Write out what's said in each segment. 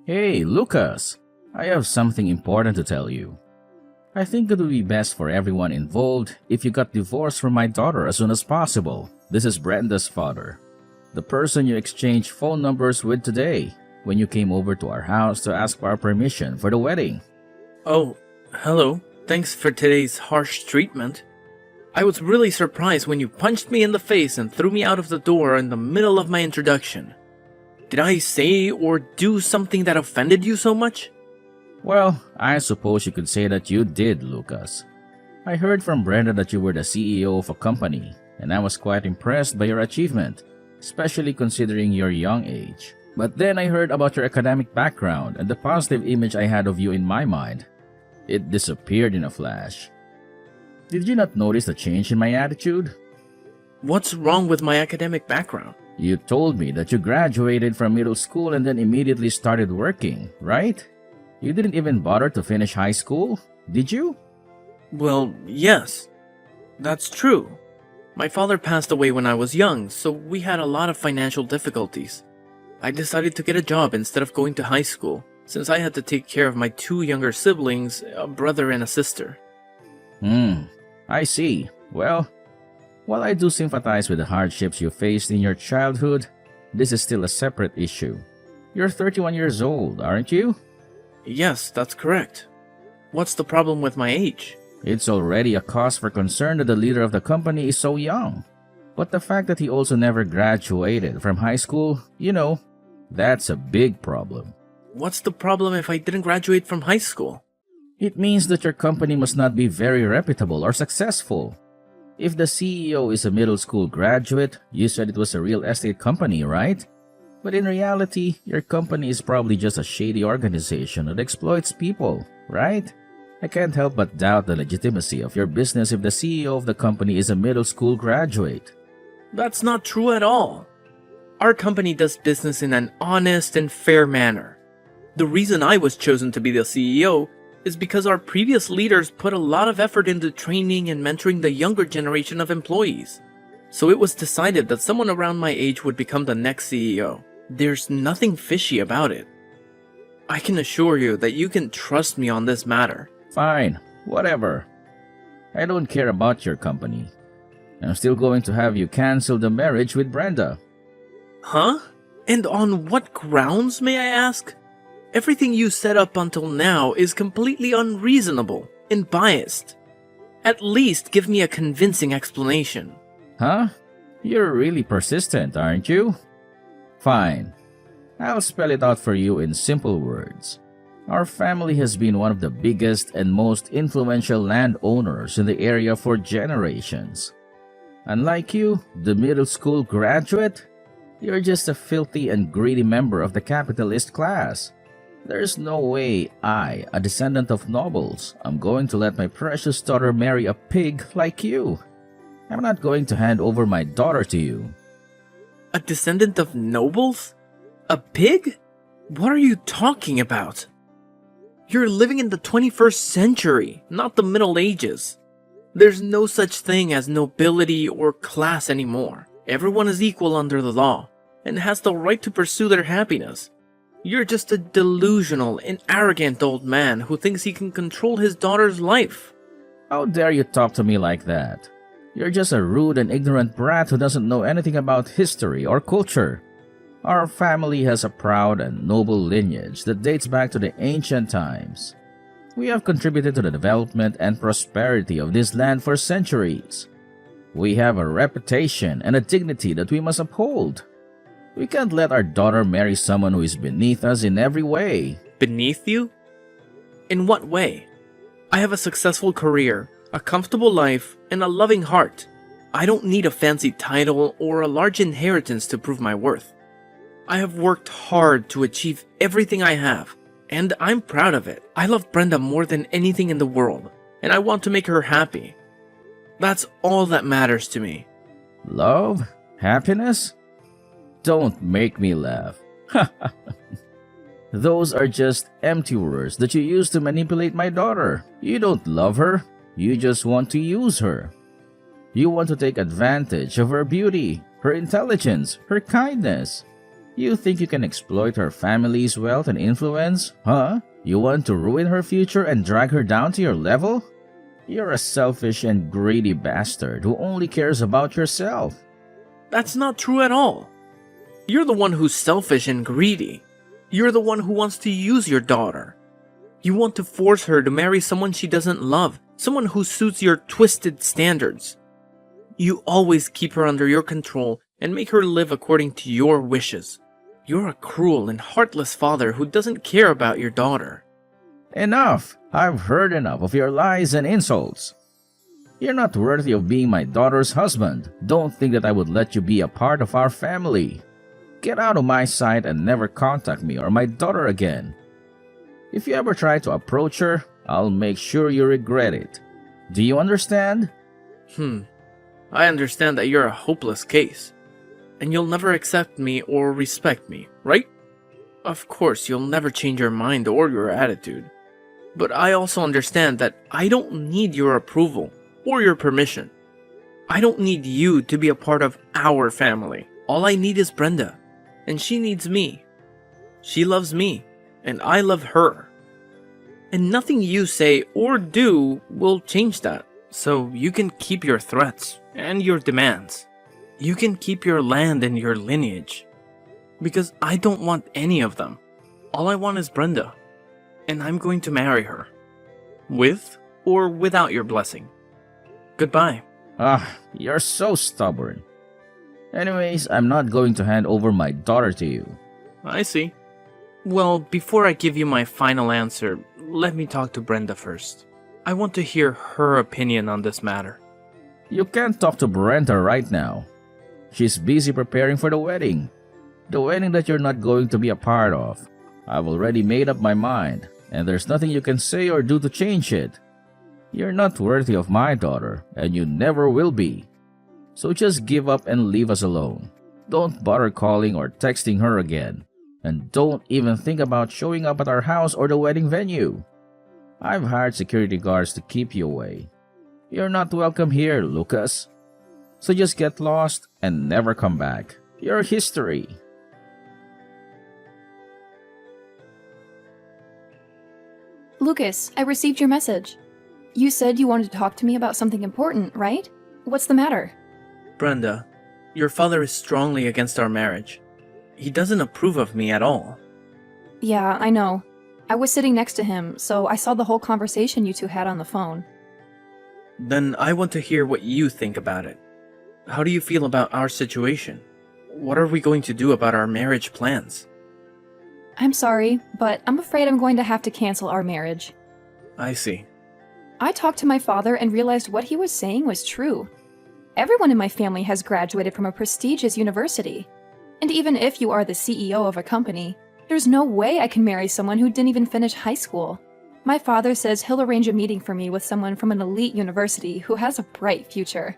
Hey, Lucas! I have something important to tell you. I think it would be best for everyone involved if you got divorced from my daughter as soon as possible. This is Brenda's father, the person you exchanged phone numbers with today when you came over to our house to ask for our permission for the wedding. Oh, hello. Thanks for today's harsh treatment. I was really surprised when you punched me in the face and threw me out of the door in the middle of my introduction. Did I say or do something that offended you so much? Well, I suppose you could say that you did, Lucas. I heard from Brenda that you were the CEO of a company, and I was quite impressed by your achievement, especially considering your young age. But then I heard about your academic background and the positive image I had of you in my mind. It disappeared in a flash. Did you not notice the change in my attitude? What's wrong with my academic background? You told me that you graduated from middle school and then immediately started working, right? You didn't even bother to finish high school, did you? Well, yes. That's true. My father passed away when I was young, so we had a lot of financial difficulties. I decided to get a job instead of going to high school, since I had to take care of my two younger siblings, a brother and a sister. I see. Well, while I do sympathize with the hardships you faced in your childhood, this is still a separate issue. You're 31 years old, aren't you? Yes, that's correct. What's the problem with my age? It's already a cause for concern that the leader of the company is so young. But the fact that he also never graduated from high school, that's a big problem. What's the problem if I didn't graduate from high school? It means that your company must not be very reputable or successful. If the CEO is a middle school graduate, you said it was a real estate company, right? But in reality, your company is probably just a shady organization that exploits people, right? I can't help but doubt the legitimacy of your business if the CEO of the company is a middle school graduate. That's not true at all. Our company does business in an honest and fair manner. The reason I was chosen to be the CEO is because our previous leaders put a lot of effort into training and mentoring the younger generation of employees. So it was decided that someone around my age would become the next CEO. There's nothing fishy about it. I can assure you that you can trust me on this matter. Fine, whatever. I don't care about your company. I'm still going to have you cancel the marriage with Brenda. Huh? And on what grounds, may I ask? Everything you said up until now is completely unreasonable and biased. At least give me a convincing explanation. Huh? You're really persistent, aren't you? Fine. I'll spell it out for you in simple words. Our family has been one of the biggest and most influential landowners in the area for generations. Unlike you, the middle school graduate, you're just a filthy and greedy member of the capitalist class. There's no way I, a descendant of nobles, am going to let my precious daughter marry a pig like you. I'm not going to hand over my daughter to you. A descendant of nobles? A pig? What are you talking about? You're living in the 21st century, not the Middle Ages. There's no such thing as nobility or class anymore. Everyone is equal under the law and has the right to pursue their happiness. You're just a delusional and arrogant old man who thinks he can control his daughter's life. How dare you talk to me like that? You're just a rude and ignorant brat who doesn't know anything about history or culture. Our family has a proud and noble lineage that dates back to the ancient times. We have contributed to the development and prosperity of this land for centuries. We have a reputation and a dignity that we must uphold. We can't let our daughter marry someone who is beneath us in every way. Beneath you? In what way? I have a successful career, a comfortable life, and a loving heart. I don't need a fancy title or a large inheritance to prove my worth. I have worked hard to achieve everything I have, and I'm proud of it. I love Brenda more than anything in the world, and I want to make her happy. That's all that matters to me. Love? Happiness? Don't make me laugh. Those are just empty words that you use to manipulate my daughter. You don't love her. You just want to use her. You want to take advantage of her beauty, her intelligence, her kindness. You think you can exploit her family's wealth and influence? Huh? You want to ruin her future and drag her down to your level? You're a selfish and greedy bastard who only cares about yourself. That's not true at all. You're the one who's selfish and greedy. You're the one who wants to use your daughter. You want to force her to marry someone she doesn't love, someone who suits your twisted standards. You always keep her under your control and make her live according to your wishes. You're a cruel and heartless father who doesn't care about your daughter. Enough! I've heard enough of your lies and insults. You're not worthy of being my daughter's husband. Don't think that I would let you be a part of our family. Get out of my sight and never contact me or my daughter again. If you ever try to approach her, I'll make sure you regret it. Do you understand? I understand that you're a hopeless case, and you'll never accept me or respect me, right? Of course, you'll never change your mind or your attitude. But I also understand that I don't need your approval or your permission. I don't need you to be a part of our family. All I need is Brenda, and she needs me. She loves me, and I love her. And nothing you say or do will change that. So you can keep your threats and your demands. You can keep your land and your lineage. Because I don't want any of them. All I want is Brenda. And I'm going to marry her. With or without your blessing. Goodbye. You're so stubborn. Anyways, I'm not going to hand over my daughter to you. I see. Well, before I give you my final answer, let me talk to Brenda first. I want to hear her opinion on this matter. You can't talk to Brenda right now. She's busy preparing for the wedding. The wedding that you're not going to be a part of. I've already made up my mind, and there's nothing you can say or do to change it. You're not worthy of my daughter, and you never will be. So just give up and leave us alone. Don't bother calling or texting her again. And don't even think about showing up at our house or the wedding venue. I've hired security guards to keep you away. You're not welcome here, Lucas. So just get lost and never come back. You're history. Lucas, I received your message. You said you wanted to talk to me about something important, right? What's the matter? Brenda, your father is strongly against our marriage. He doesn't approve of me at all. Yeah, I know. I was sitting next to him, so I saw the whole conversation you two had on the phone. Then I want to hear what you think about it. How do you feel about our situation? What are we going to do about our marriage plans? I'm sorry, but I'm afraid I'm going to have to cancel our marriage. I see. I talked to my father and realized what he was saying was true. Everyone in my family has graduated from a prestigious university. And even if you are the CEO of a company, there's no way I can marry someone who didn't even finish high school. My father says he'll arrange a meeting for me with someone from an elite university who has a bright future.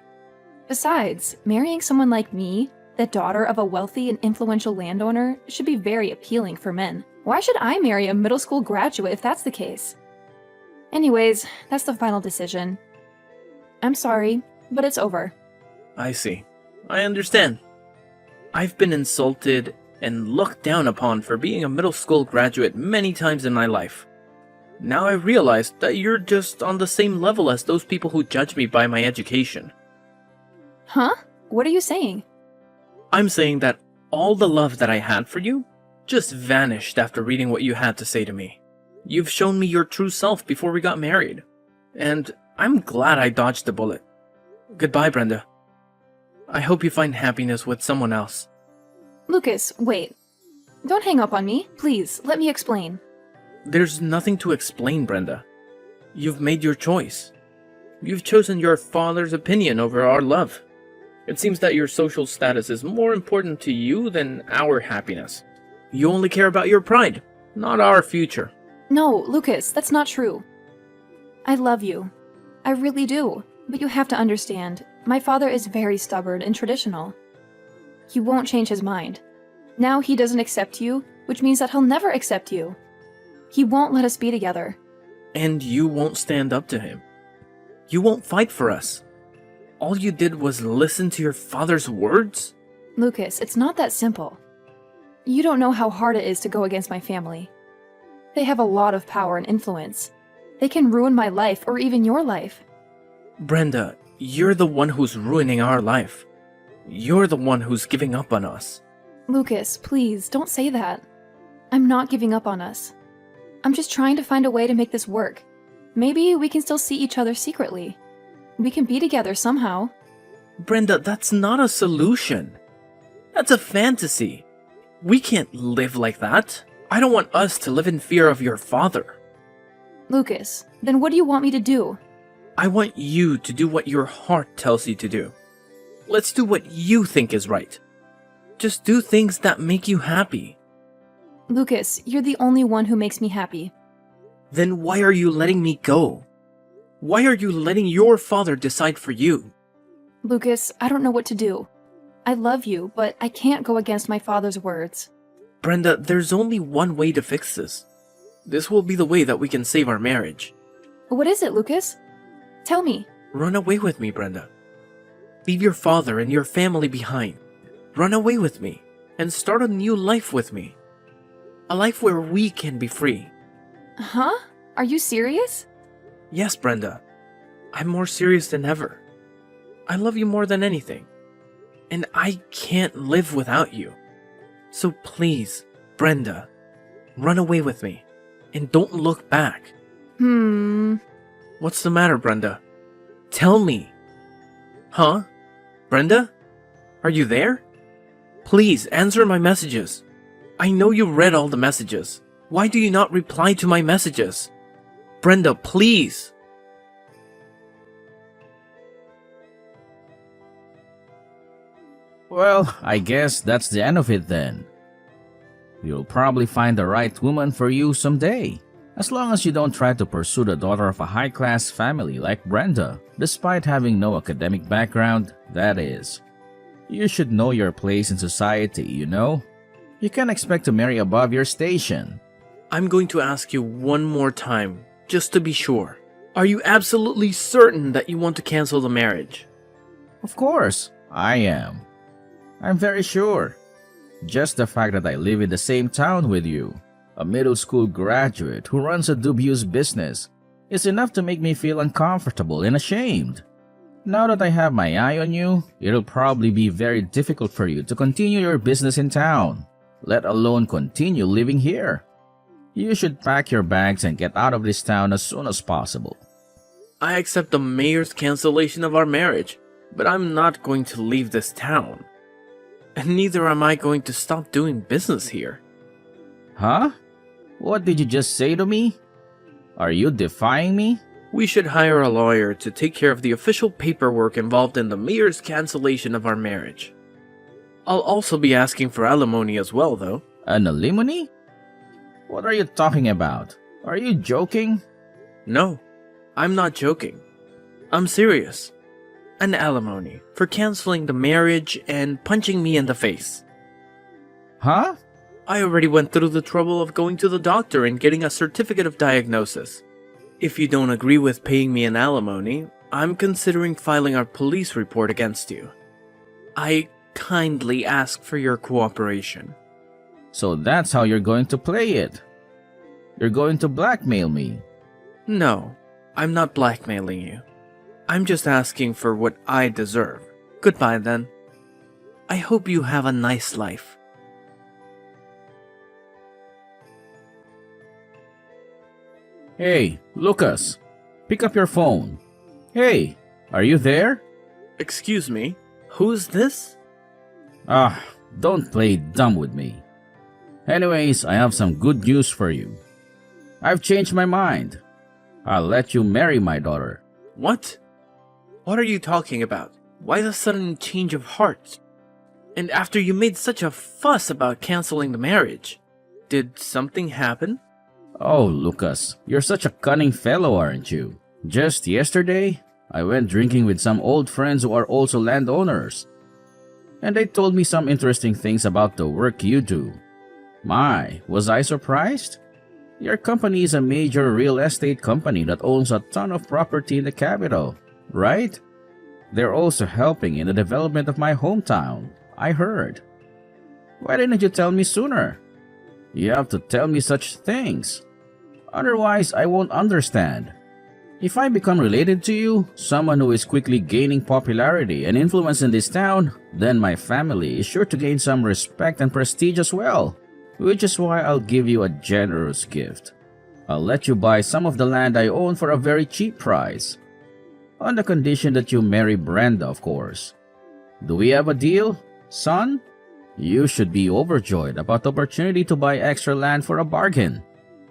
Besides, marrying someone like me, the daughter of a wealthy and influential landowner, should be very appealing for men. Why should I marry a middle school graduate if that's the case? Anyways, that's the final decision. I'm sorry, but it's over. I see. I understand. I've been insulted and looked down upon for being a middle school graduate many times in my life. Now I realize that you're just on the same level as those people who judge me by my education. Huh? What are you saying? I'm saying that all the love that I had for you just vanished after reading what you had to say to me. You've shown me your true self before we got married, and I'm glad I dodged the bullet. Goodbye, Brenda. I hope you find happiness with someone else. Lucas, wait. Don't hang up on me. Please, let me explain. There's nothing to explain, Brenda. You've made your choice. You've chosen your father's opinion over our love. It seems that your social status is more important to you than our happiness. You only care about your pride, not our future. No, Lucas, that's not true. I love you. I really do. But you have to understand, my father is very stubborn and traditional. He won't change his mind. Now he doesn't accept you, which means that he'll never accept you. He won't let us be together. And you won't stand up to him. You won't fight for us. All you did was listen to your father's words? Lucas, it's not that simple. You don't know how hard it is to go against my family. They have a lot of power and influence. They can ruin my life or even your life. Brenda, you're the one who's ruining our life. You're the one who's giving up on us. Lucas, please, don't say that. I'm not giving up on us. I'm just trying to find a way to make this work. Maybe we can still see each other secretly. We can be together somehow. Brenda, that's not a solution. That's a fantasy. We can't live like that. I don't want us to live in fear of your father. Lucas, then what do you want me to do? I want you to do what your heart tells you to do. Let's do what you think is right. Just do things that make you happy. Lucas, you're the only one who makes me happy. Then why are you letting me go? Why are you letting your father decide for you? Lucas, I don't know what to do. I love you, but I can't go against my father's words. Brenda, there's only one way to fix this. This will be the way that we can save our marriage. What is it, Lucas? Tell me. Run away with me, Brenda. Leave your father and your family behind. Run away with me and start a new life with me. A life where we can be free. Huh? Are you serious? Yes, Brenda. I'm more serious than ever. I love you more than anything. And I can't live without you. So please, Brenda, run away with me. And don't look back. What's the matter, Brenda? Tell me. Huh? Brenda? Are you there? Please answer my messages. I know you read all the messages. Why do you not reply to my messages? Brenda, please. Well, I guess that's the end of it then. You'll probably find the right woman for you someday. As long as you don't try to pursue the daughter of a high-class family like Brenda, despite having no academic background, that is. You should know your place in society, you know? You can't expect to marry above your station. I'm going to ask you one more time, just to be sure. Are you absolutely certain that you want to cancel the marriage? Of course, I am. I'm very sure. Just the fact that I live in the same town with you, a middle school graduate who runs a dubious business, is enough to make me feel uncomfortable and ashamed. Now that I have my eye on you, it'll probably be very difficult for you to continue your business in town, let alone continue living here. You should pack your bags and get out of this town as soon as possible. I accept the mayor's cancellation of our marriage, but I'm not going to leave this town. And neither am I going to stop doing business here. Huh? What did you just say to me? Are you defying me? We should hire a lawyer to take care of the official paperwork involved in the mayor's cancellation of our marriage. I'll also be asking for alimony as well, though. An alimony? What are you talking about? Are you joking? No, I'm not joking. I'm serious. An alimony for canceling the marriage and punching me in the face. Huh? I already went through the trouble of going to the doctor and getting a certificate of diagnosis. If you don't agree with paying me an alimony, I'm considering filing a police report against you. I kindly ask for your cooperation. So that's how you're going to play it. You're going to blackmail me. No, I'm not blackmailing you. I'm just asking for what I deserve. Goodbye then. I hope you have a nice life. Hey, Lucas, pick up your phone. Hey, are you there? Excuse me, who's this? Don't play dumb with me. Anyways, I have some good news for you. I've changed my mind. I'll let you marry my daughter. What? What are you talking about? Why the sudden change of heart? And after you made such a fuss about canceling the marriage, did something happen? Oh, Lucas, you're such a cunning fellow, aren't you? Just yesterday, I went drinking with some old friends who are also landowners. And they told me some interesting things about the work you do. My, was I surprised? Your company is a major real estate company that owns a ton of property in the capital, right? They're also helping in the development of my hometown, I heard. Why didn't you tell me sooner? You have to tell me such things. Otherwise, I won't understand. If I become related to you, someone who is quickly gaining popularity and influence in this town, then my family is sure to gain some respect and prestige as well. Which is why I'll give you a generous gift. I'll let you buy some of the land I own for a very cheap price. On the condition that you marry Brenda, of course. Do we have a deal, son? You should be overjoyed about the opportunity to buy extra land for a bargain.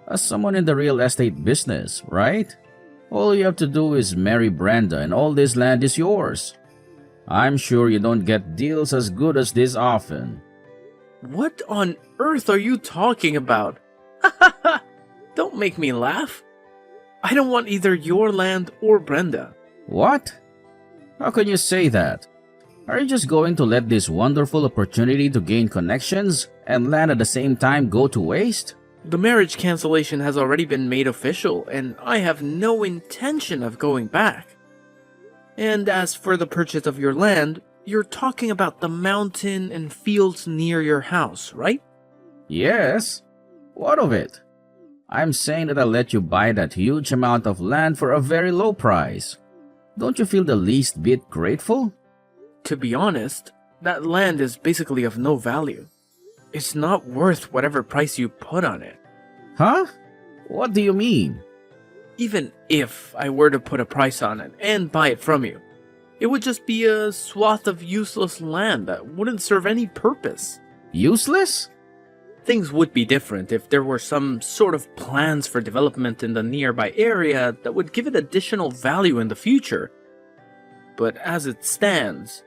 As someone in the real estate business, right? All you have to do is marry Brenda and all this land is yours. I'm sure you don't get deals as good as this often. What on earth are you talking about? Don't make me laugh. I don't want either your land or Brenda. What? How can you say that? Are you just going to let this wonderful opportunity to gain connections and land at the same time go to waste? The marriage cancellation has already been made official, and I have no intention of going back. And as for the purchase of your land, you're talking about the mountain and fields near your house, right? Yes. What of it? I'm saying that I'll let you buy that huge amount of land for a very low price. Don't you feel the least bit grateful? To be honest, that land is basically of no value. It's not worth whatever price you put on it. Huh? What do you mean? Even if I were to put a price on it and buy it from you, it would just be a swath of useless land that wouldn't serve any purpose. Useless? Things would be different if there were some sort of plans for development in the nearby area that would give it additional value in the future. But as it stands,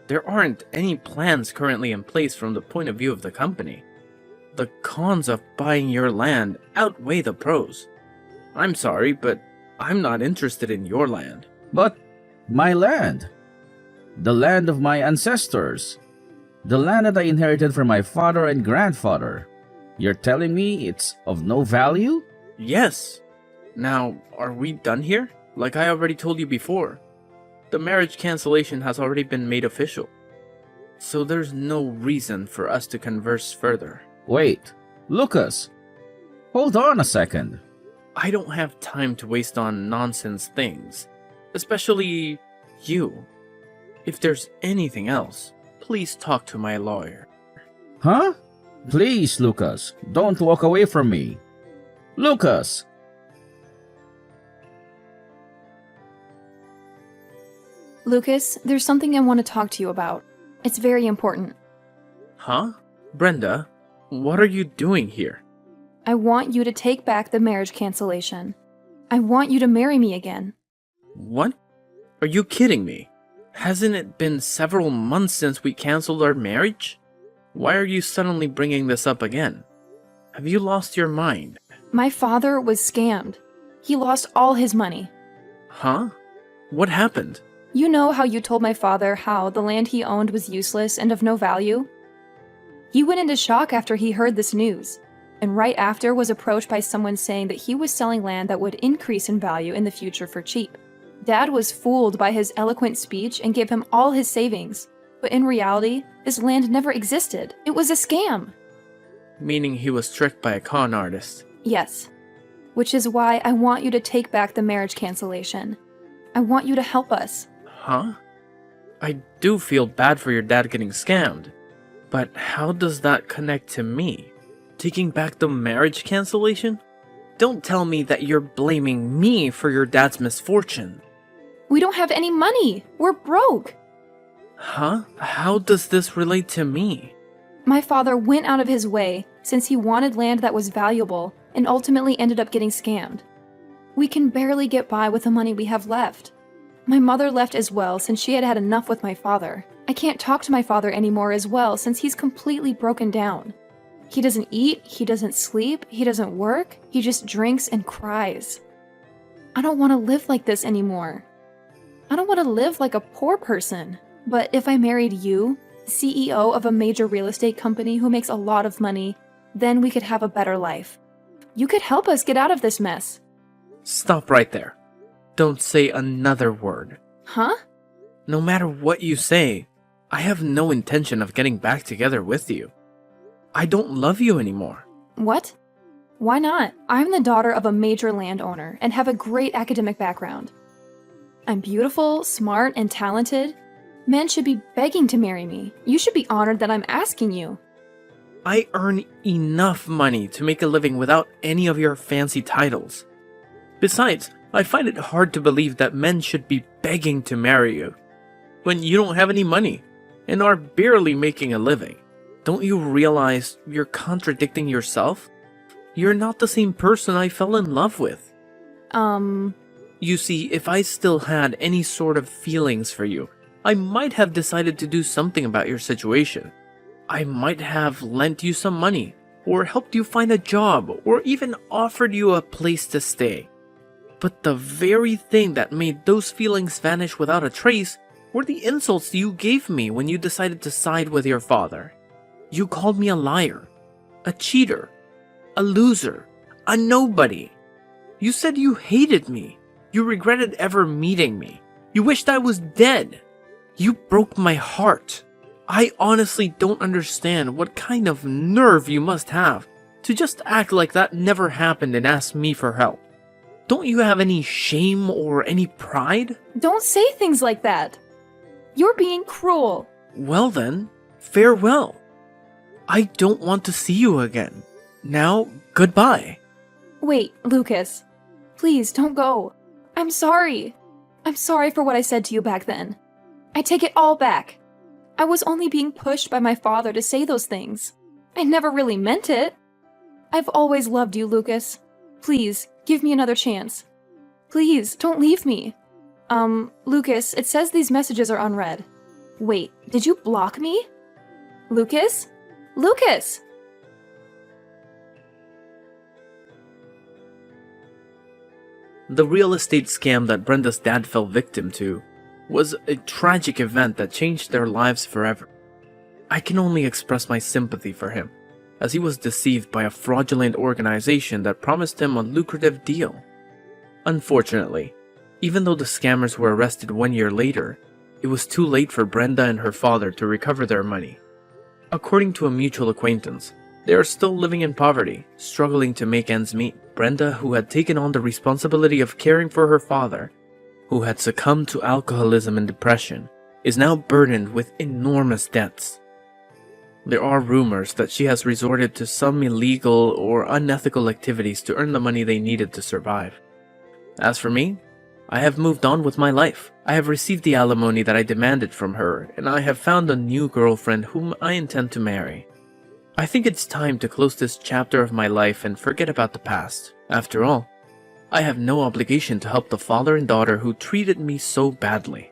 there aren't any plans currently in place from the point of view of the company. The cons of buying your land outweigh the pros. I'm sorry, but I'm not interested in your land. But my land. The land of my ancestors. The land that I inherited from my father and grandfather. You're telling me it's of no value? Yes. Now, are we done here? Like I already told you before. The marriage cancellation has already been made official. So there's no reason for us to converse further. Wait, Lucas. Hold on a second. I don't have time to waste on nonsense things. Especially you. If there's anything else, please talk to my lawyer. Huh? Please, Lucas, don't walk away from me. Lucas! Lucas, there's something I want to talk to you about. It's very important. Huh? Brenda, what are you doing here? I want you to take back the marriage cancellation. I want you to marry me again. What? Are you kidding me? Hasn't it been several months since we canceled our marriage? Why are you suddenly bringing this up again? Have you lost your mind? My father was scammed. He lost all his money. Huh? What happened? You know how you told my father how the land he owned was useless and of no value? He went into shock after he heard this news, and right after was approached by someone saying that he was selling land that would increase in value in the future for cheap. Dad was fooled by his eloquent speech and gave him all his savings, but in reality, this land never existed. It was a scam. Meaning he was tricked by a con artist. Yes. Which is why I want you to take back the marriage cancellation. I want you to help us. Huh? I do feel bad for your dad getting scammed, but how does that connect to me? Taking back the marriage cancellation? Don't tell me that you're blaming me for your dad's misfortune. We don't have any money. We're broke. Huh? How does this relate to me? My father went out of his way since he wanted land that was valuable and ultimately ended up getting scammed. We can barely get by with the money we have left. My mother left as well since she had had enough with my father. I can't talk to my father anymore as well since he's completely broken down. He doesn't eat, he doesn't sleep, he doesn't work, he just drinks and cries. I don't want to live like this anymore. I don't want to live like a poor person. But if I married you, CEO of a major real estate company who makes a lot of money, then we could have a better life. You could help us get out of this mess. Stop right there. Don't say another word. Huh? No matter what you say, I have no intention of getting back together with you. I don't love you anymore. What? Why not? I'm the daughter of a major landowner and have a great academic background. I'm beautiful, smart, and talented. Men should be begging to marry me. You should be honored that I'm asking you. I earn enough money to make a living without any of your fancy titles. Besides, I find it hard to believe that men should be begging to marry you when you don't have any money and are barely making a living. Don't you realize you're contradicting yourself? You're not the same person I fell in love with. You see, if I still had any sort of feelings for you, I might have decided to do something about your situation. I might have lent you some money, or helped you find a job, or even offered you a place to stay. But the very thing that made those feelings vanish without a trace were the insults you gave me when you decided to side with your father. You called me a liar, a cheater, a loser, a nobody. You said you hated me. You regretted ever meeting me. You wished I was dead. You broke my heart. I honestly don't understand what kind of nerve you must have to just act like that never happened and ask me for help. Don't you have any shame or any pride? Don't say things like that. You're being cruel. Well then, farewell. I don't want to see you again. Now, goodbye. Wait, Lucas. Please, don't go. I'm sorry. I'm sorry for what I said to you back then. I take it all back. I was only being pushed by my father to say those things. I never really meant it. I've always loved you, Lucas. Please, give me another chance. Please, don't leave me. Lucas, it says these messages are unread. Wait, did you block me? Lucas? Lucas! The real estate scam that Brenda's dad fell victim to was a tragic event that changed their lives forever. I can only express my sympathy for him, as he was deceived by a fraudulent organization that promised him a lucrative deal. Unfortunately, even though the scammers were arrested 1 year later, it was too late for Brenda and her father to recover their money. According to a mutual acquaintance, they are still living in poverty, struggling to make ends meet. Brenda, who had taken on the responsibility of caring for her father, who had succumbed to alcoholism and depression, is now burdened with enormous debts. There are rumors that she has resorted to some illegal or unethical activities to earn the money they needed to survive. As for me, I have moved on with my life. I have received the alimony that I demanded from her, and I have found a new girlfriend whom I intend to marry. I think it's time to close this chapter of my life and forget about the past. After all, I have no obligation to help the father and daughter who treated me so badly.